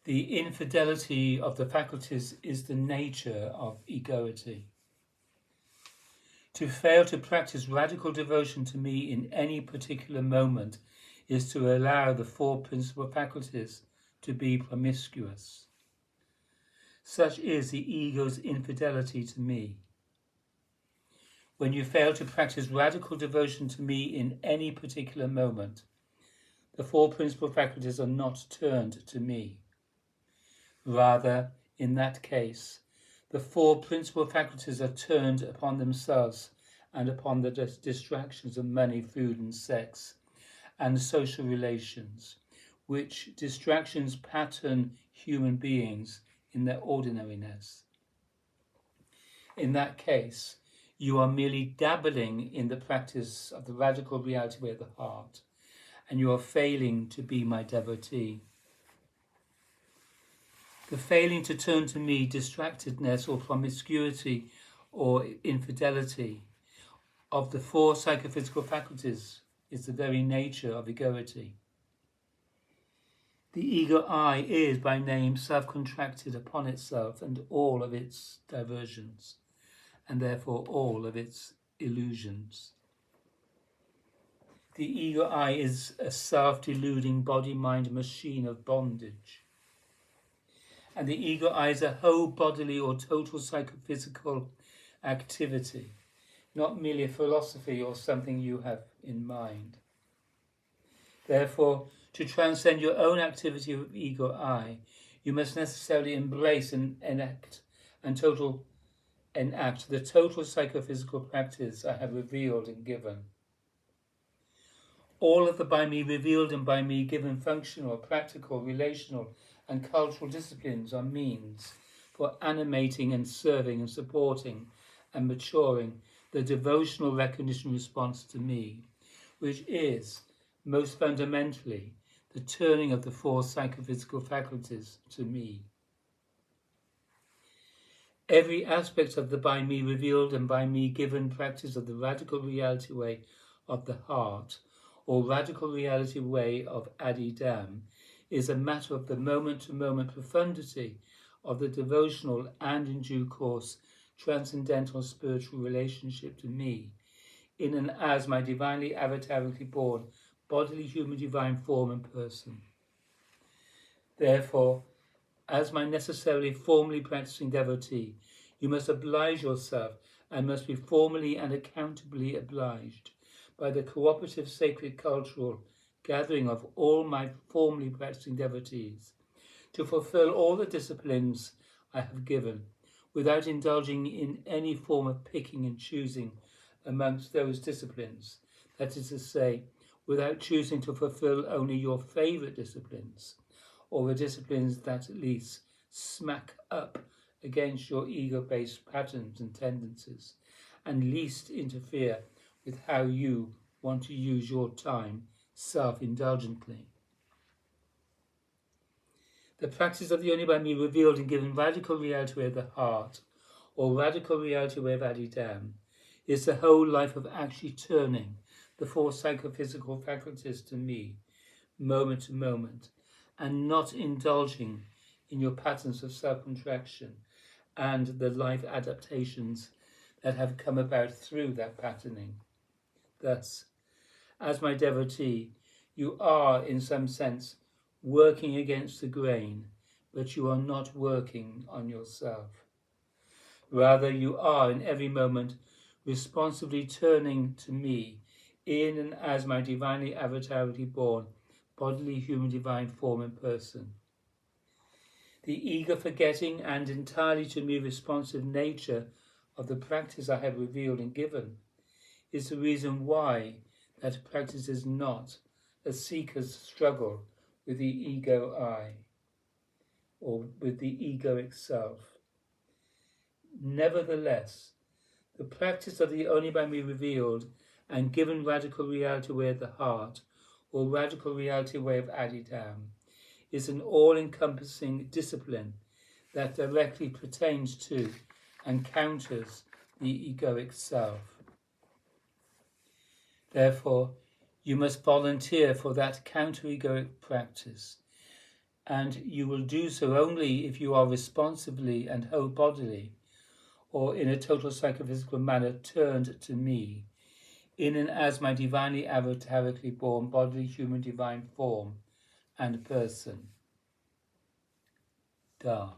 The infidelity of the faculties is the nature of egoity. To fail to practice radical devotion to me in any particular moment is to allow the four principal faculties to be promiscuous. Such is the ego's infidelity to me. When you fail to practice radical devotion to me in any particular moment, the four principal faculties are not turned to me. Rather, in that case, the four principal faculties are turned upon themselves and upon the distractions of money, food and sex, and social relations, which distractions pattern human beings in their ordinariness. In that case, you are merely dabbling in the practice of the radical reality way of the heart, and you are failing to be my devotee. The failing to turn to me, distractedness or promiscuity or infidelity of the four psychophysical faculties is the very nature of egoity. The ego I is by name self-contracted upon itself and all of its diversions, and therefore all of its illusions. The ego I is a self-deluding body-mind machine of bondage. And the ego I is a whole bodily or total psychophysical activity, not merely a philosophy or something you have in mind. Therefore, to transcend your own activity of ego I, you must necessarily embrace and enact the total psychophysical practice I have revealed and given. All of the by me revealed and by me given functional, practical, relational, and cultural disciplines are means for animating and serving and supporting and maturing the devotional recognition response to me, which is, most fundamentally, the turning of the four psychophysical faculties to me. Every aspect of the by me revealed and by me given practice of the radical reality way of the heart, or radical reality way of Adidam, is a matter of the moment-to-moment profundity of the devotional and, in due course, transcendental spiritual relationship to me, in and as my divinely avatarically born, bodily human divine form and person. Therefore, as my necessarily formally practicing devotee, you must oblige yourself and must be formally and accountably obliged by the cooperative sacred cultural gathering of all my formally practicing devotees to fulfill all the disciplines I have given, without indulging in any form of picking and choosing amongst those disciplines, that is to say, without choosing to fulfill only your favourite disciplines, or the disciplines that at least smack up against your ego-based patterns and tendencies, and least interfere with how you want to use your time self-indulgently. The practice of the only by me revealed and given radical reality way of the heart, or radical reality way of Adidam, is the whole life of actually turning the four psychophysical faculties to me, moment to moment, and not indulging in your patterns of self-contraction and the life adaptations that have come about through that patterning. Thus, as my devotee, you are, in some sense, working against the grain, but you are not working on yourself. Rather, you are, in every moment, responsibly turning to me, in and as my divinely avatarically born, bodily human divine form and person. The eager forgetting and entirely to me responsive nature of the practice I have revealed and given is the reason why that practice is not a seeker's struggle with the ego I, or with the ego itself. Nevertheless, the practice of the only by me revealed and given radical reality way of the heart, or radical reality way of Adidam, is an all-encompassing discipline that directly pertains to and counters the egoic self. Therefore, you must volunteer for that counter-egoic practice. and you will do so only if you are responsibly and whole-bodily, or in a total psychophysical manner, turned to me, in and as my divinely avatarically born bodily human divine form and person. Da.